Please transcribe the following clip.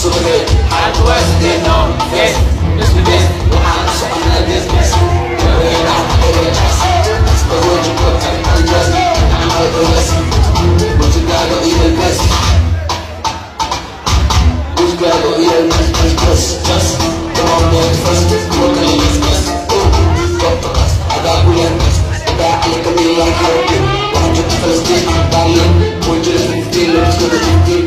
Hard work, they know, yes, just the best. I'm business. But you gotta eat the best. You gotta eat the best. Just come on, man, first. Come on, man, first. I got weird. I got look at me like how you. 100 first day, I'm dying. 150, let's go to the